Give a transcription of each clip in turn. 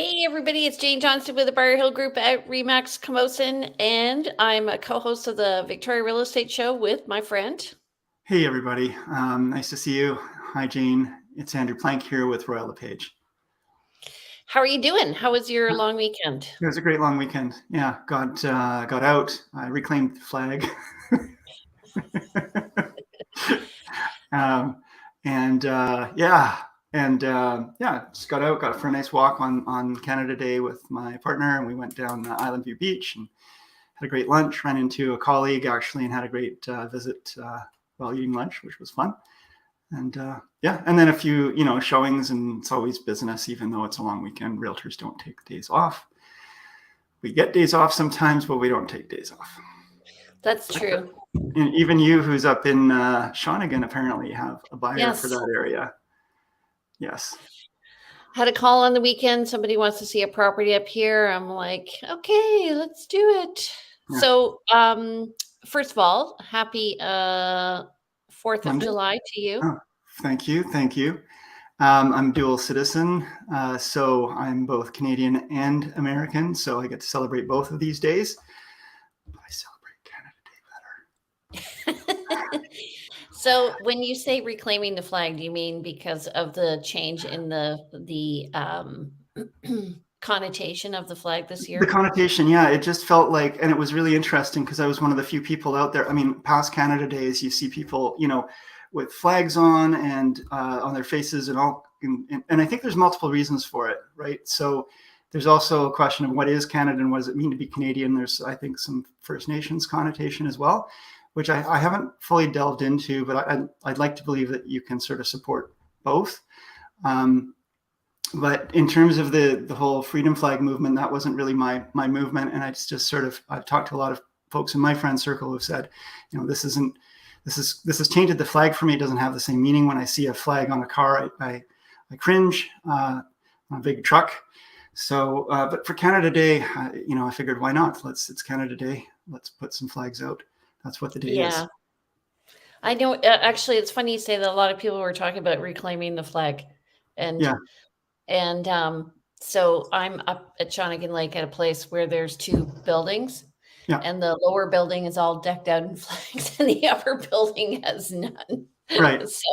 Hey everybody, it's Jane Johnston with the Briar Hill Group at Remax Camosun, and I'm a co-host of the Victoria Real Estate Show with my friend. Hey, everybody. Nice to see you. Hi, Jane. It's Andrew Plank here with Royal LePage. How are you doing? How was your long weekend? It was a great long weekend. Yeah, got out. I reclaimed the flag. um, just got out, got for a nice walk on Canada Day with my partner, and we went down Island View Beach and had a great lunch. Ran into a colleague actually and had a great visit while eating lunch, which was fun. And and then a few, showings, and it's always business, even though it's a long weekend. Realtors don't take days off. We get days off sometimes, but we don't take days off. That's true. And even you, who's up in Shawnigan, apparently have a buyer for that area. Yes. Had a call on the weekend. Somebody wants to see a property up here. I'm like, okay, let's do it. Yeah. So, first of all, happy 4th of July to you. Oh, thank you. Thank you. I'm dual citizen, so I'm both Canadian and American, so I get to celebrate both of these days. But I celebrate Canada Day better. So when you say reclaiming the flag, do you mean because of the change in the connotation of the flag this year? The connotation, yeah, it just felt like, and it was really interesting because I was one of the few people out there. I mean, past Canada Days, you see people, with flags on and on their faces and all. And I think there's multiple reasons for it, right? So there's also a question of what is Canada and what does it mean to be Canadian? There's, I think, some First Nations connotation as well, which I haven't fully delved into, but I'd like to believe that you can sort of support both. But in terms of the whole freedom flag movement, that wasn't really my movement. And I've talked to a lot of folks in my friend circle who've said, this has tainted the flag for me. It doesn't have the same meaning. When I see a flag on a car, I cringe on a big truck. So, but for Canada Day, I figured, why not? It's Canada Day. Let's put some flags out. That's what the day is. I know. Actually, it's funny you say that. A lot of people were talking about reclaiming the flag, and so I'm up at Shawnigan Lake at a place where there's two buildings, and the lower building is all decked out in flags, and the upper building has none. Right. So,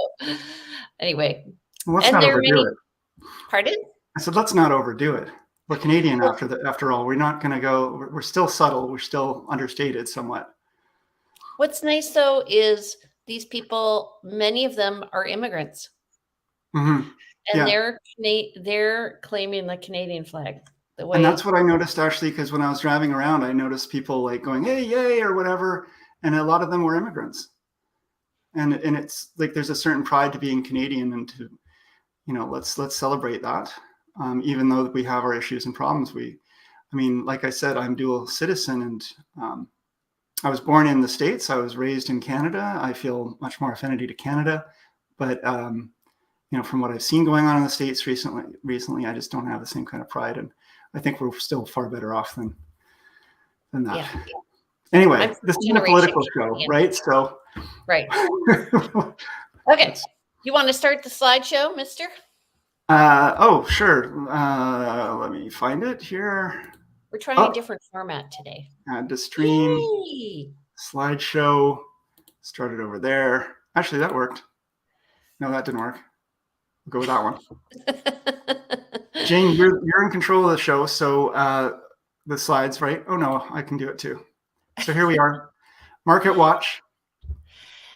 anyway, well, let's not overdo it. Pardon? I said, let's not overdo it. We're Canadian after all. We're not going to go. We're still subtle. We're still understated somewhat. What's nice though is these people, many of them are immigrants, and they're claiming the Canadian flag. And that's what I noticed actually, because when I was driving around, I noticed people like going, "Hey, yay," or whatever, and a lot of them were immigrants. And it's like there's a certain pride to being Canadian, and to, let's celebrate that, even though we have our issues and problems. Like I said, I'm dual citizen, and I was born in the States. I was raised in Canada. I feel much more affinity to Canada, but from what I've seen going on in the States recently, I just don't have the same kind of pride, and I think we're still far better off than that. Yeah. Anyway, this is a political show, right? So, right. Okay, you want to start the slideshow, Mister? Oh, sure. Let me find it here. We're trying a different format today. Add to stream. Yay! Slideshow. Started over there. Actually, that worked. No, that didn't work. We'll go with that one. Jane, you're in control of the show, so the slides, right? Oh no, I can do it too. So here we are. Market watch.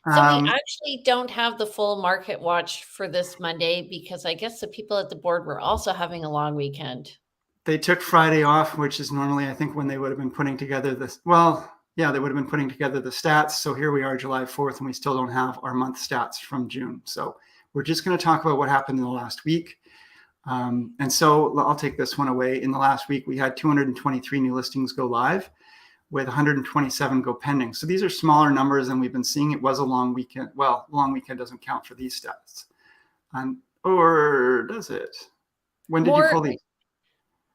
So we actually don't have the full market watch for this Monday because I guess the people at the board were also having a long weekend. They took Friday off, which is normally, I think, when they would have been putting together this. Well, yeah, they would have been putting together the stats. So here we are, July 4th, and we still don't have our month stats from June. So we're just going to talk about what happened in the last week. And so I'll take this one away. In the last week, we had 223 new listings go live with 127 go pending. So these are smaller numbers than we've been seeing. It was a long weekend. Well, long weekend doesn't count for these stats. Or does it? When did you pull these?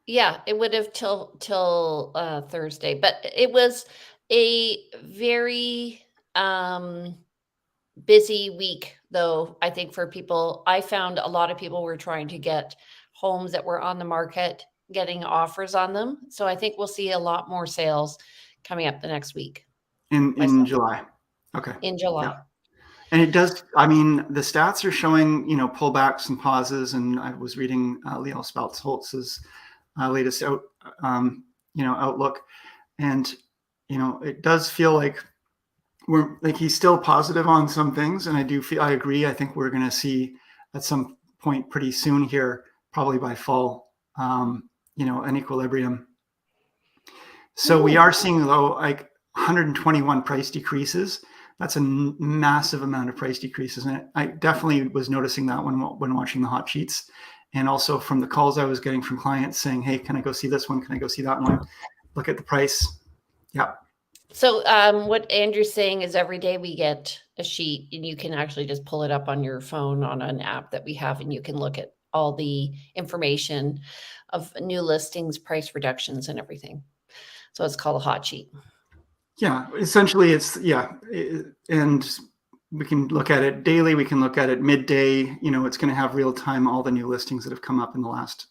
Yeah, it would have till Thursday, but it was a very busy week, though. I think for people, I found a lot of people were trying to get homes that were on the market getting offers on them. So I think we'll see a lot more sales coming up the next week. In July. Okay. In July. Yeah. And it does, I mean, the stats are showing, pullbacks and pauses. And I was reading Leo Spaltz-Holtz's latest outlook. And, it does feel like he's still positive on some things. And I agree. I think we're going to see at some point pretty soon here, probably by fall, an equilibrium. So we are seeing, though, like 121 price decreases. That's a massive amount of price decreases. And I definitely was noticing that when watching the hot sheets. And also from the calls I was getting from clients saying, hey, can I go see this one? Can I go see that one? Look at the price. Yeah. So what Andrew's saying is every day we get a sheet and you can actually just pull it up on your phone on an app that we have, and you can look at all the information of new listings, price reductions, and everything. So it's called a hot sheet. Yeah, essentially and we can look at it daily. We can look at it midday. It's going to have real time, all the new listings that have come up in the last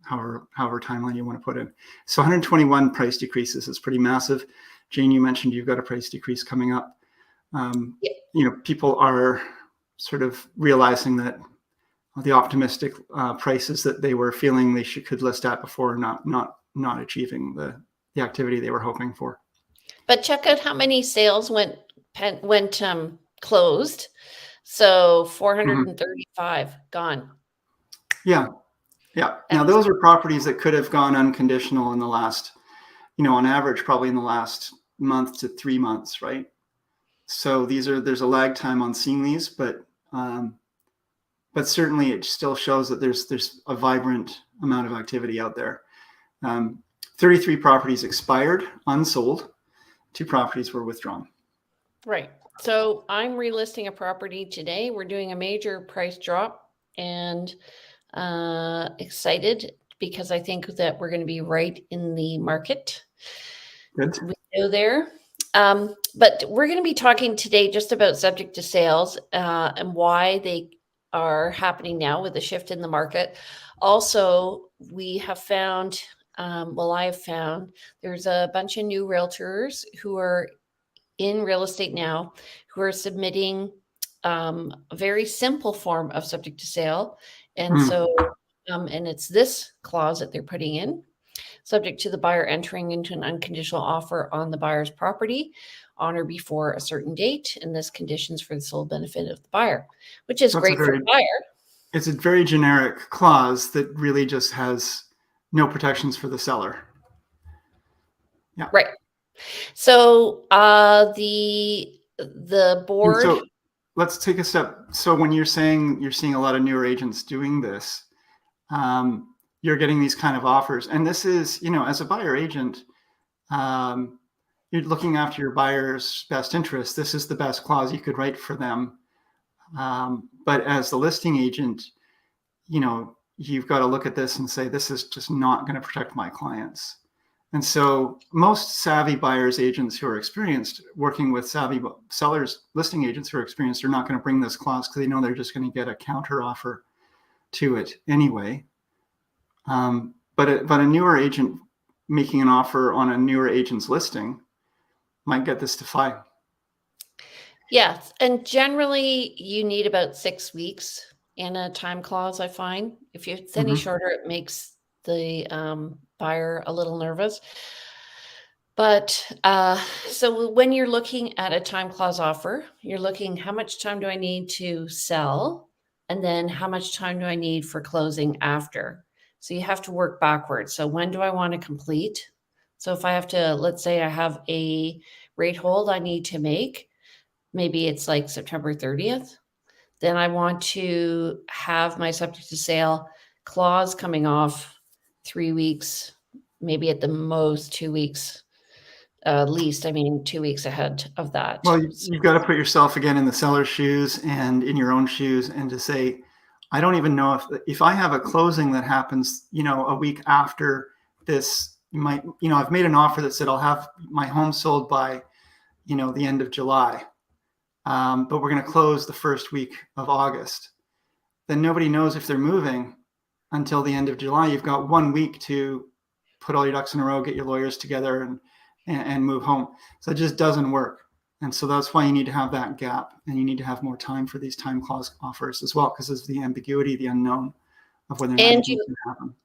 however timeline you want to put in. So 121 price decreases is pretty massive. Jane, you mentioned you've got a price decrease coming up. People are sort of realizing that the optimistic prices that they were feeling they could list at before not achieving the activity they were hoping for. But check out how many sales went closed. So 435 gone. Yeah. Now those are properties that could have gone unconditional in the last, on average, probably in the last month to 3 months, right? So there's a lag time on seeing these, but certainly it still shows that there's a vibrant amount of activity out there. 33 properties expired, unsold. 2 properties were withdrawn. Right. So I'm relisting a property today. We're doing a major price drop, and excited because I think that we're going to be right in the market. Good. We go there. But we're going to be talking today just about subject to sales and why they are happening now with the shift in the market. Also, we have found, I have found there's a bunch of new realtors who are in real estate now who are submitting a very simple form of subject to sale. And so, and it's this clause that they're putting in: subject to the buyer entering into an unconditional offer on the buyer's property on or before a certain date, and this conditions for the sole benefit of the buyer, which is great for the buyer. It's a very generic clause that really just has no protections for the seller. Yeah. Right. So the board. So let's take a step. So when you're saying you're seeing a lot of newer agents doing this, you're getting these kind of offers. And this is, as a buyer agent, you're looking after your buyer's best interest. This is the best clause you could write for them. But as the listing agent, you've got to look at this and say, this is just not going to protect my clients. And so most savvy buyers agents who are experienced working with savvy sellers, listing agents who are experienced, are not going to bring this clause because they know they're just going to get a counter offer to it anyway. But a newer agent making an offer on a newer agent's listing might get this to file. Yes. And generally you need about 6 weeks in a time clause, I find. If it's any shorter, it makes the buyer a little nervous. But so when you're looking at a time clause offer, you're looking, how much time do I need to sell? And then how much time do I need for closing after? So you have to work backwards. So when do I want to complete? So if I have to, let's say I have a rate hold I need to make, maybe it's like September 30th. Then I want to have my subject to sale clause coming off 3 weeks, maybe at the most 2 weeks, least. 2 weeks ahead of that. Well, you've got to put yourself again in the seller's shoes and in your own shoes, and to say, I don't even know if I have a closing that happens, a week after this. I've made an offer that said I'll have my home sold by, the end of July, but we're going to close the first week of August. Then nobody knows if they're moving until the end of July. You've got 1 week to put all your ducks in a row, get your lawyers together, and move home. So it just doesn't work. And so that's why you need to have that gap, and you need to have more time for these time clause offers as well, because there's the ambiguity, the unknown of whether or not And anything can happen.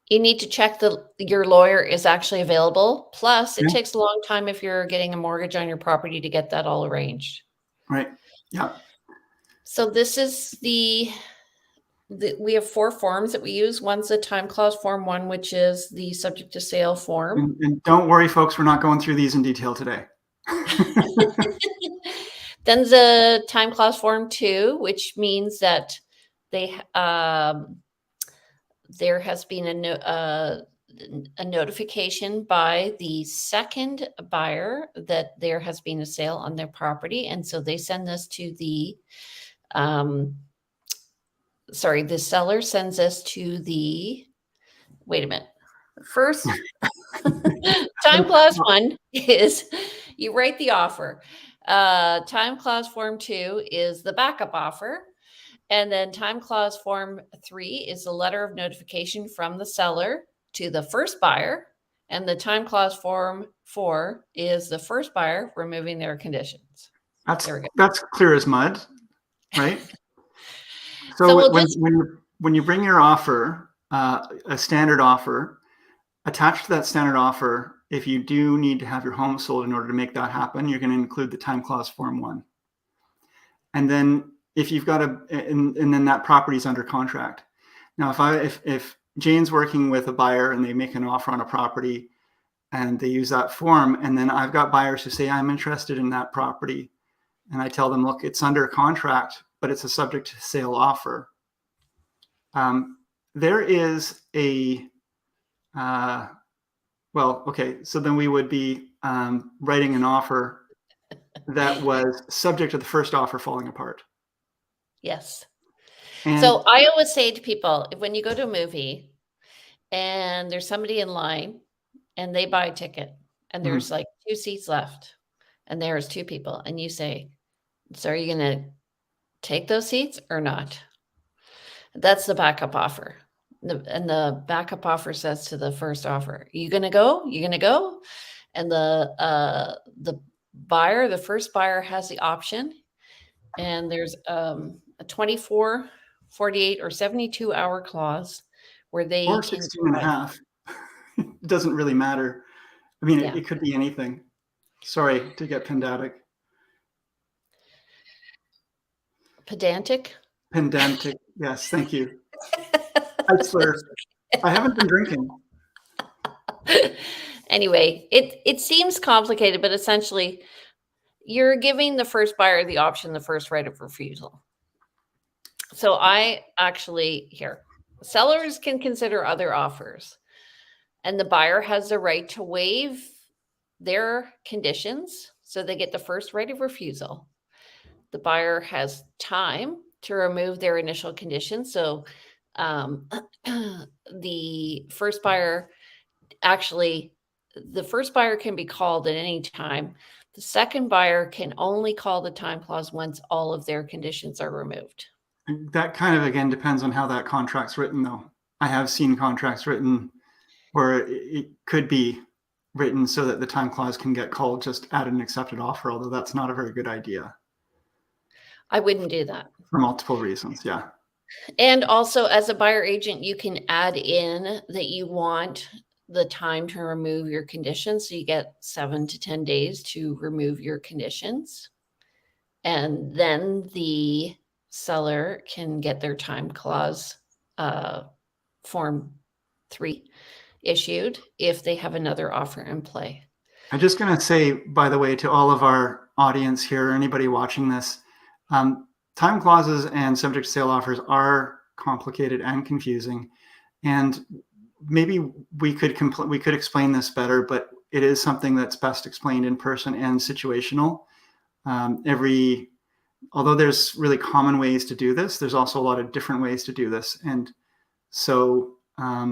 you need to check your lawyer is actually available. Plus, it Yeah. takes a long time if you're getting a mortgage on your property to get that all arranged. Right. Yeah. So this is we have 4 forms that we use. One's the time clause form 1, which is the subject to sale form. And don't worry, folks, we're not going through these in detail today. Then the time clause form 2, which means that there has been a notification by the second buyer that there has been a sale on their property, and so they send this to the the seller sends this to the. Wait a minute. First, time clause 1 is you write the offer. Time clause form 2 is the backup offer. And then time clause form 3 is a letter of notification from the seller to the first buyer. And the time clause form 4 is the first buyer removing their conditions. That's clear as mud, right? So, when you bring your offer, a standard offer, attached to that standard offer, if you do need to have your home sold in order to make that happen, you're going to include the time clause form 1. And then if you've got and then that property is under contract. Now, if Jane's working with a buyer and they make an offer on a property and they use that form, and then I've got buyers who say, I'm interested in that property. And I tell them, look, it's under contract, but it's a subject to sale offer. There is so then we would be writing an offer that was subject to the first offer falling apart. Yes. And so I always say to people, when you go to a movie and there's somebody in line and they buy a ticket and there's like 2 seats left and there's 2 people and you say, so are you going to take those seats or not? That's the backup offer. And the backup offer says to the first offer, you going to go? You going to go? And the buyer, the first buyer has the option. And there's a 24, 48, or 72-hour clause where they or 16 and a half. It doesn't really matter. I mean, it could be anything. Sorry to get pedantic. Pedantic? Pedantic. Yes, thank you. I slur. I haven't been drinking. Anyway, it seems complicated, but essentially you're giving the first buyer the option, the first right of refusal. So sellers can consider other offers, and the buyer has the right to waive their conditions. So they get the first right of refusal. The buyer has time to remove their initial conditions. So the first buyer can be called at any time. The second buyer can only call the time clause once all of their conditions are removed. That kind of, again, depends on how that contract's written, though. I have seen contracts written where it could be written so that the time clause can get called just at an accepted offer, although that's not a very good idea. I wouldn't do that. For multiple reasons, yeah. And also, as a buyer agent, you can add in that you want the time to remove your conditions. So you get 7 to 10 days to remove your conditions. And then the seller can get their time clause form 3 issued if they have another offer in play. I'm just going to say, by the way, to all of our audience here, anybody watching this, time clauses and subject to sale offers are complicated and confusing. And maybe we could explain this better, but it is something that's best explained in person and situational. Although there's really common ways to do this, there's also a lot of different ways to do this. And so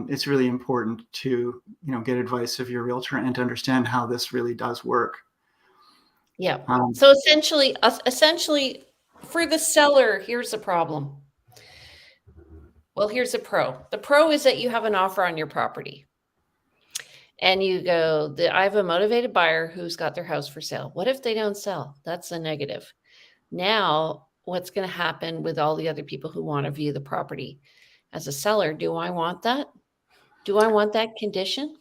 it's really important to, get advice of your realtor and to understand how this really does work. Yeah. So essentially for the seller, here's the problem. Well, here's the pro. The pro is that you have an offer on your property. And you go, I have a motivated buyer who's got their house for sale. What if they don't sell? That's a negative. Now, what's going to happen with all the other people who want to view the property? As a seller, do I want that? Do I want that condition?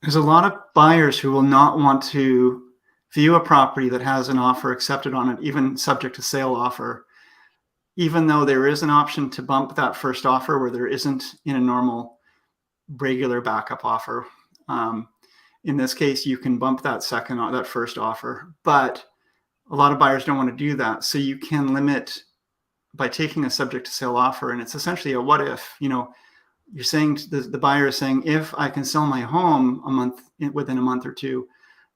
There's a lot of buyers who will not want to view a property that has an offer accepted on it, even subject to sale offer, even though there is an option to bump that first offer where there isn't in a normal regular backup offer. In this case, you can bump that first offer, but a lot of buyers don't want to do that. So you can limit by taking a subject to sale offer, and it's essentially a what if. You're saying the buyer is saying, if I can sell my home within a month or two,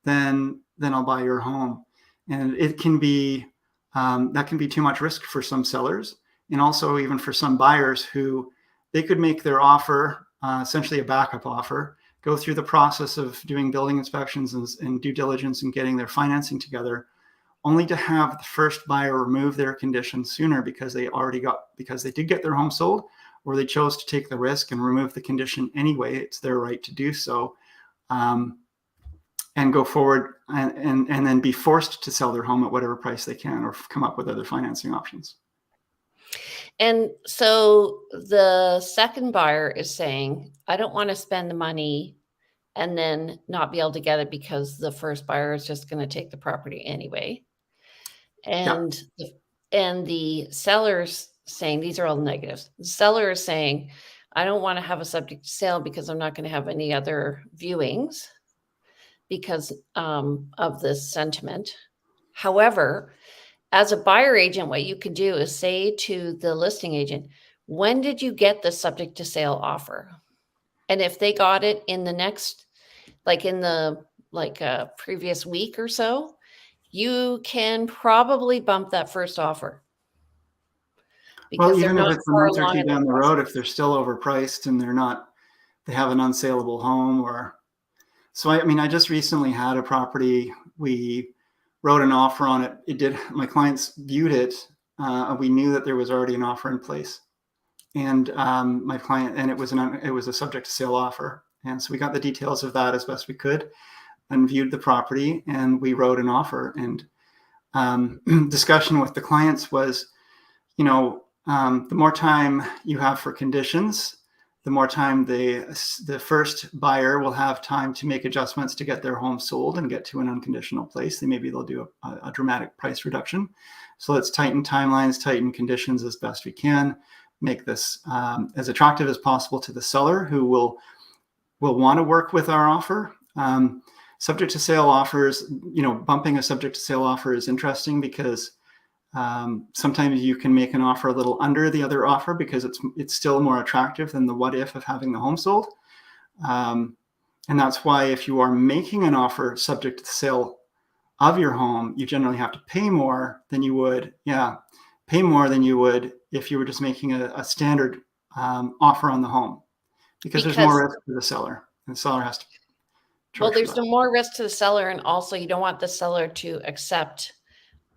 then I'll buy your home. And it can be that can be too much risk for some sellers, and also even for some buyers who they could make their offer essentially a backup offer, go through the process of doing building inspections and due diligence and getting their financing together, only to have the first buyer remove their condition sooner because they did get their home sold, or they chose to take the risk and remove the condition anyway. It's their right to do so, and go forward and then be forced to sell their home at whatever price they can, or come up with other financing options. And so the second buyer is saying, I don't want to spend the money and then not be able to get it because the first buyer is just going to take the property anyway. And the seller's saying, these are all negatives. The seller is saying, I don't want to have a subject to sale because I'm not going to have any other viewings because of this sentiment. However, as a buyer agent, what you can do is say to the listing agent, when did you get the subject to sale offer? And if they got it in the next, previous week or so, you can probably bump that first offer. Well, even if it's a month or two down the road, if they're still overpriced and they have an unsaleable home, I just recently had a property. We wrote an offer on it. My clients viewed it. We knew that there was already an offer in place, and it was a subject to sale offer. And so we got the details of that as best we could and viewed the property, and we wrote an offer. And discussion with the clients was, the more time you have for conditions, the more time the first buyer will have time to make adjustments to get their home sold and get to an unconditional place. Maybe they'll do a dramatic price reduction. So let's tighten timelines, tighten conditions as best we can, make this as attractive as possible to the seller, who will want to work with our offer. Subject to sale offers, bumping a subject to sale offer is interesting because sometimes you can make an offer a little under the other offer because it's still more attractive than the what if of having the home sold. And that's why if you are making an offer subject to the sale of your home, you generally have to pay more than you would if you were just making a standard offer on the home, because there's more risk to the seller, and the seller has to there's no more risk to the seller, and also you don't want the seller to accept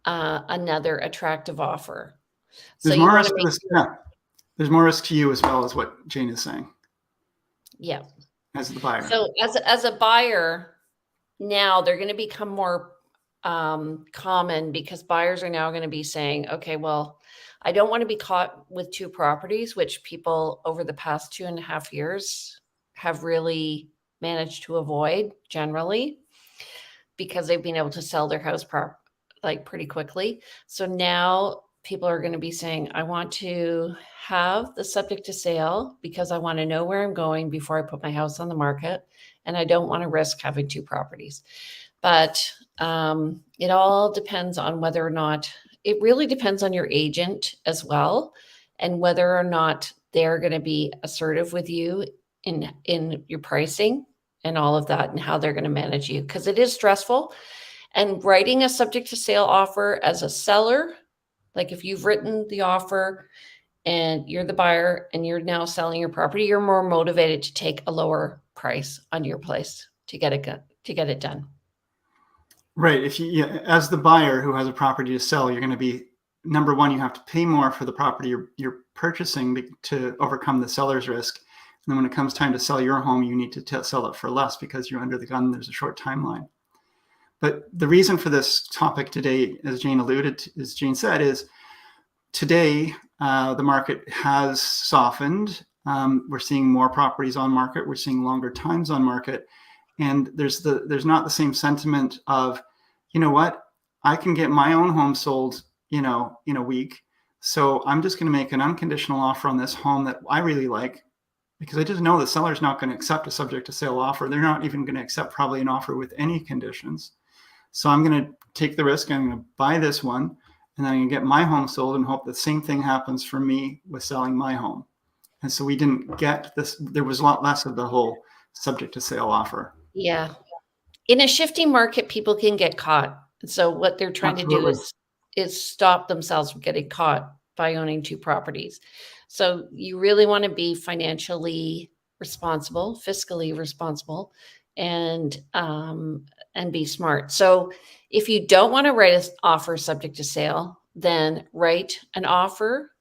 another attractive offer. There's more risk there's more risk to you as well, as what Jane is saying. Yeah. As the buyer. So as a buyer, now they're going to become more common, because buyers are now going to be saying, okay, well, I don't want to be caught with two properties, which people over the past 2.5 years have really managed to avoid generally, because they've been able to sell their house pretty quickly. So now people are going to be saying, I want to have the subject to sale because I want to know where I'm going before I put my house on the market, and I don't want to risk having two properties. But it all depends on whether or not, it really depends on your agent as well, and whether or not they're going to be assertive with you in your pricing and all of that, and how they're going to manage you, because it is stressful. And writing a subject to sale offer as a seller, like if you've written the offer and you're the buyer and you're now selling your property, you're more motivated to take a lower price on your place to get it done. Right. If you, as the buyer who has a property to sell, you're going to be number one, you have to pay more for the property you're purchasing to overcome the seller's risk. And then when it comes time to sell your home, you need to sell it for less because you're under the gun. There's a short timeline. But the reason for this topic today, as Jane said, is today the market has softened. We're seeing more properties on market. We're seeing longer times on market. And there's not the same sentiment of, you know what, I can get my own home sold, in a week. So I'm just going to make an unconditional offer on this home that I really like, because I just know the seller's not going to accept a subject to sale offer. They're not even going to accept probably an offer with any conditions. So I'm going to take the risk. I'm going to buy this one, and then I'm going to get my home sold and hope the same thing happens for me with selling my home. And so we didn't get this. There was a lot less of the whole subject to sale offer. Yeah. In a shifting market, people can get caught. So what they're trying to do is stop themselves from getting caught by owning two properties. So you really want to be financially responsible, fiscally responsible, and be smart. So if you don't want to write an offer subject to sale, then write an offer.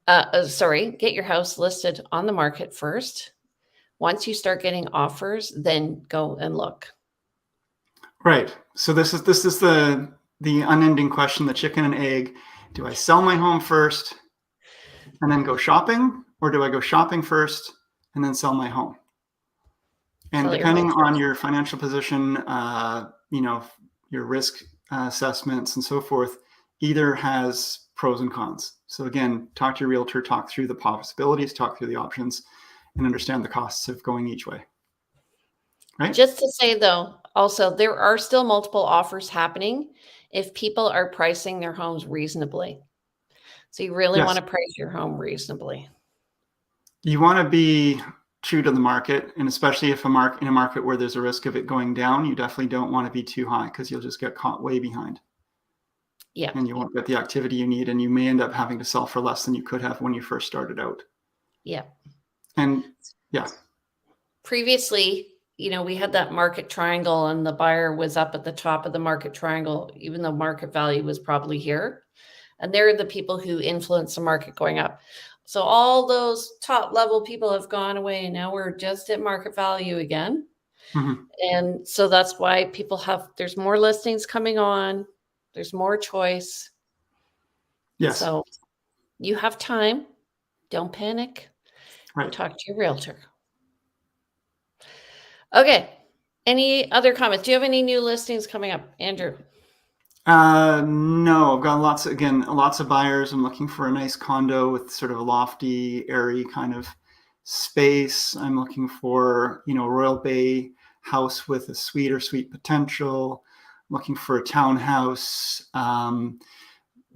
Get your house listed on the market first. Once you start getting offers, then go and look. Right. So this is the unending question, the chicken and egg. Do I sell my home first and then go shopping, or do I go shopping first and then sell my home? And depending on your financial position, your risk assessments and so forth, either has pros and cons. So again, talk to your realtor, talk through the possibilities, talk through the options, and understand the costs of going each way. Right? Just to say, though, also, there are still multiple offers happening if people are pricing their homes reasonably. So you really want to price your home reasonably. You want to be true to the market, and especially if in a market where there's a risk of it going down, you definitely don't want to be too high, because you'll just get caught way behind. Yeah. And you won't get the activity you need, and you may end up having to sell for less than you could have when you first started out. Yeah. And previously, we had that market triangle, and the buyer was up at the top of the market triangle, even though market value was probably here. And they're the people who influence the market going up. So all those top level people have gone away, and now we're just at market value again. Mm-hmm. And so that's why there's more listings coming on. There's more choice. Yes. So you have time. Don't panic. Right. Talk to your realtor. Okay. Any other comments? Do you have any new listings coming up, Andrew? No, I've got lots of buyers. I'm looking for a nice condo with sort of a lofty, airy kind of space. I'm looking for, Royal Bay house with a suite or suite potential. I'm looking for a townhouse,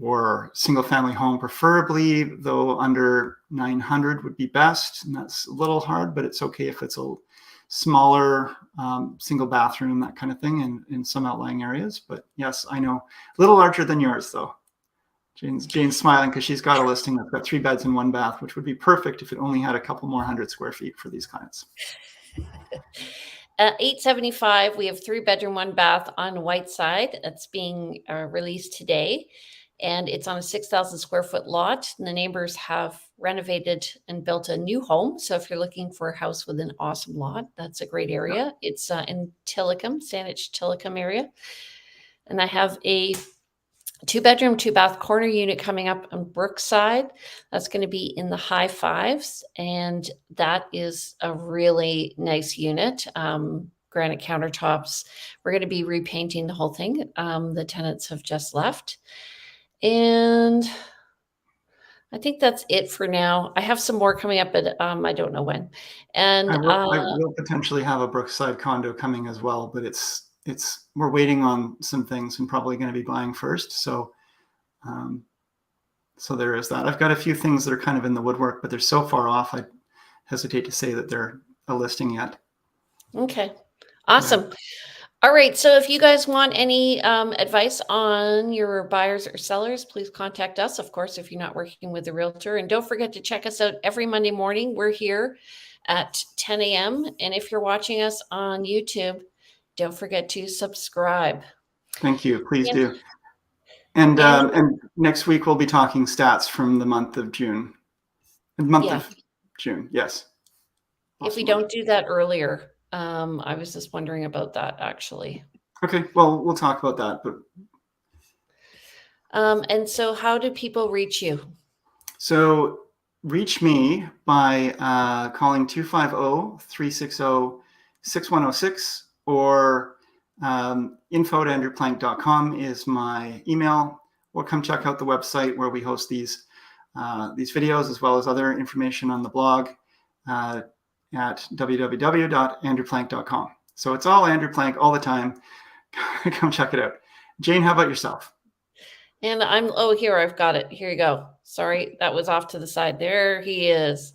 or single family home, preferably, though under 900 would be best. And that's a little hard, but it's okay if it's a smaller single bathroom, that kind of thing, in some outlying areas. But yes, I know, a little larger than yours though. Jane's smiling because she's got a listing that's got 3 beds and 1 bath, which would be perfect if it only had a couple more 100 square feet for these clients. 875, we have 3-bedroom, 1 bath on Whiteside. That's being released today. And it's on a 6,000 square foot lot. And the neighbors have renovated and built a new home. So if you're looking for a house with an awesome lot, that's a great area. It's in Tillicum, Saanich Tillicum area. And I have a 2-bedroom, 2-bath corner unit coming up on Brookside. That's going to be in the high 5s. And that is a really nice unit. Granite countertops. We're going to be repainting the whole thing. The tenants have just left. And I think that's it for now. I have some more coming up, but I don't know when. And I will potentially have a Brookside condo coming as well, but we're waiting on some things and probably going to be buying first. So there is that. I've got a few things that are kind of in the woodwork, but they're so far off, I hesitate to say that they're a listing yet. Okay. Awesome. Yeah. All right. So if you guys want any advice on your buyers or sellers, please contact us. Of course, if you're not working with a realtor, and don't forget to check us out every Monday morning. We're here at 10 a.m. And if you're watching us on YouTube, don't forget to subscribe. Thank you. Please do. And next week we'll be talking stats from the month of June. Yes. If we don't do that earlier, I was just wondering about that actually. Okay, well, we'll talk about that. But and so how do people reach you? So reach me by calling 250-360-6106 or info@andrewplank.com is my email, or come check out the website where we host these videos as well as other information on the blog at www.andrewplank.com. So it's all Andrew Plank all the time. Come check it out. Jane, how about yourself? And here, I've got it. Here you go. Sorry, that was off to the side. There he is.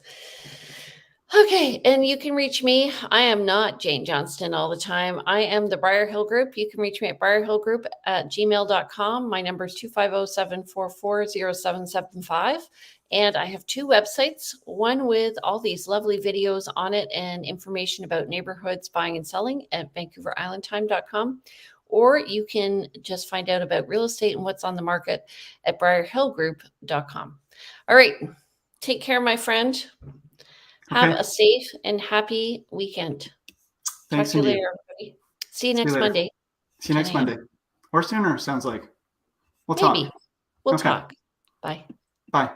Okay, and you can reach me. I am not Jane Johnston all the time. I am the Briar Hill Group. You can reach me at briarhillgroup@gmail.com. My number is 250-744-0775. And I have two websites, one with all these lovely videos on it and information about neighborhoods buying and selling at vancouverislandtime.com. Or you can just find out about real estate and what's on the market at briarhillgroup.com. All right. Take care, my friend. Have a safe and happy weekend. Thanks. Talk to you later, everybody. See you next Monday. See you next Monday. Or sooner, sounds like. We'll Maybe. talk. We'll talk. Bye. Bye.